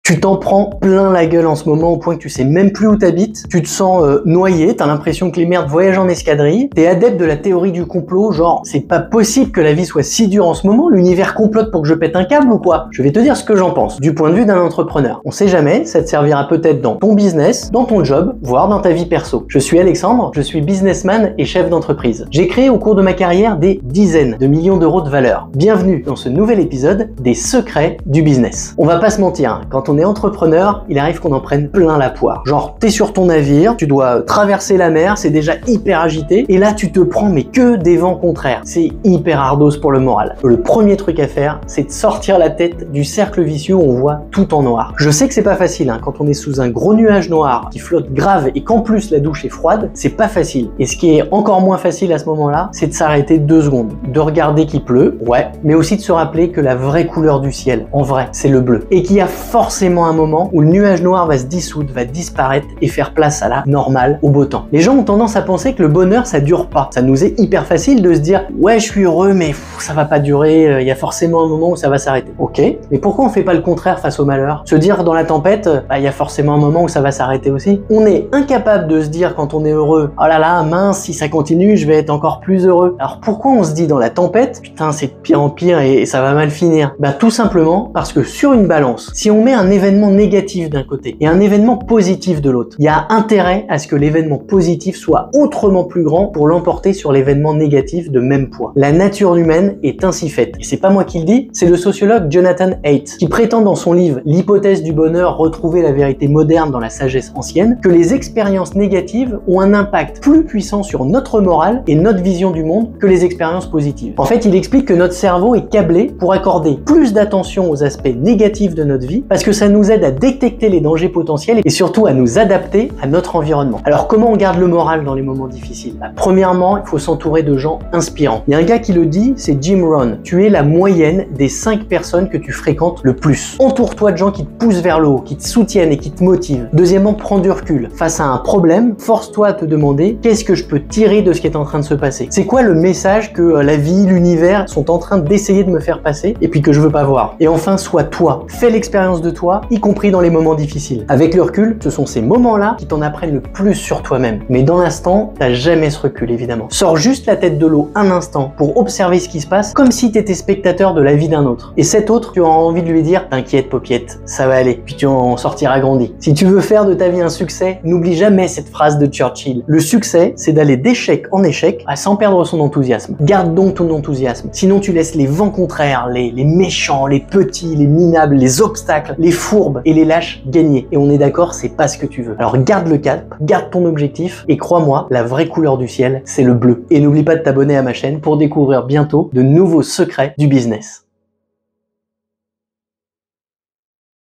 Tu t'en prends plein la gueule en ce moment au point que tu sais même plus où t'habites, tu te sens noyé, t'as l'impression que les merdes voyagent en escadrille, t'es adepte de la théorie du complot, genre c'est pas possible que la vie soit si dure en ce moment, l'univers complote pour que je pète un câble ou quoi? Je vais te dire ce que j'en pense, du point de vue d'un entrepreneur. On sait jamais, ça te servira peut-être dans ton business, dans ton job, voire dans ta vie perso. Je suis Alexandre, je suis businessman et chef d'entreprise. J'ai créé au cours de ma carrière des dizaines de millions d'euros de valeur. Bienvenue dans ce nouvel épisode des secrets du business. On va pas se mentir, hein, quand on est entrepreneur, il arrive qu'on en prenne plein la poire. Genre, t'es sur ton navire, tu dois traverser la mer, c'est déjà hyper agité, et là tu te prends mais que des vents contraires. C'est hyper ardos pour le moral. Le premier truc à faire, c'est de sortir la tête du cercle vicieux où on voit tout en noir. Je sais que c'est pas facile, hein, quand on est sous un gros nuage noir qui flotte grave et qu'en plus la douche est froide, c'est pas facile. Et ce qui est encore moins facile à ce moment-là, c'est de s'arrêter 2 secondes, de regarder qu'il pleut, ouais, mais aussi de se rappeler que la vraie couleur du ciel, en vrai, c'est le bleu. Et qu'il y a forcément un moment où le nuage noir va se dissoudre, va disparaître et faire place à la normale, au beau temps. Les gens ont tendance à penser que le bonheur ça dure pas. Ça nous est hyper facile de se dire ouais je suis heureux mais ça va pas durer, il y a forcément un moment où ça va s'arrêter. Ok, mais pourquoi on fait pas le contraire face au malheur? Se dire dans la tempête, il y a forcément un moment où ça va s'arrêter aussi. On est incapable de se dire quand on est heureux, oh là là mince si ça continue je vais être encore plus heureux. Alors pourquoi on se dit dans la tempête, putain c'est de pire en pire et ça va mal finir? Bah tout simplement parce que sur une balance, si on met un événement négatif d'un côté et un événement positif de l'autre, il y a intérêt à ce que l'événement positif soit autrement plus grand pour l'emporter sur l'événement négatif de même poids. La nature humaine est ainsi faite. Et c'est pas moi qui le dis, c'est le sociologue Jonathan Haidt qui prétend dans son livre L'hypothèse du bonheur, retrouver la vérité moderne dans la sagesse ancienne, que les expériences négatives ont un impact plus puissant sur notre morale et notre vision du monde que les expériences positives. En fait, il explique que notre cerveau est câblé pour accorder plus d'attention aux aspects négatifs de notre vie parce que ça nous aide à détecter les dangers potentiels et surtout à nous adapter à notre environnement. Alors comment on garde le moral dans les moments difficiles? Premièrement, il faut s'entourer de gens inspirants. Il y a un gars qui le dit, c'est Jim Rohn. Tu es la moyenne des 5 personnes que tu fréquentes le plus. Entoure-toi de gens qui te poussent vers le haut, qui te soutiennent et qui te motivent. Deuxièmement, prends du recul. Face à un problème, force-toi à te demander qu'est-ce que je peux tirer de ce qui est en train de se passer? C'est quoi le message que la vie, l'univers sont en train d'essayer de me faire passer et puis que je veux pas voir? Et enfin, sois toi. Fais l'expérience de toi, y compris dans les moments difficiles. Avec le recul, ce sont ces moments-là qui t'en apprennent le plus sur toi-même. Mais dans l'instant, t'as jamais ce recul évidemment. Sors juste la tête de l'eau un instant pour observer ce qui se passe comme si t'étais spectateur de la vie d'un autre. Et cet autre, tu as envie de lui dire t'inquiète paupiette, ça va aller, puis tu en sortiras grandi. Si tu veux faire de ta vie un succès, n'oublie jamais cette phrase de Churchill. Le succès, c'est d'aller d'échec en échec sans perdre son enthousiasme. Garde donc ton enthousiasme. Sinon tu laisses les vents contraires, les méchants, les petits, les minables, les obstacles, les fourbes et les lâches gagner. Et on est d'accord, c'est pas ce que tu veux. Alors garde le cap, garde ton objectif et crois-moi, la vraie couleur du ciel, c'est le bleu. Et n'oublie pas de t'abonner à ma chaîne pour découvrir bientôt de nouveaux secrets du business.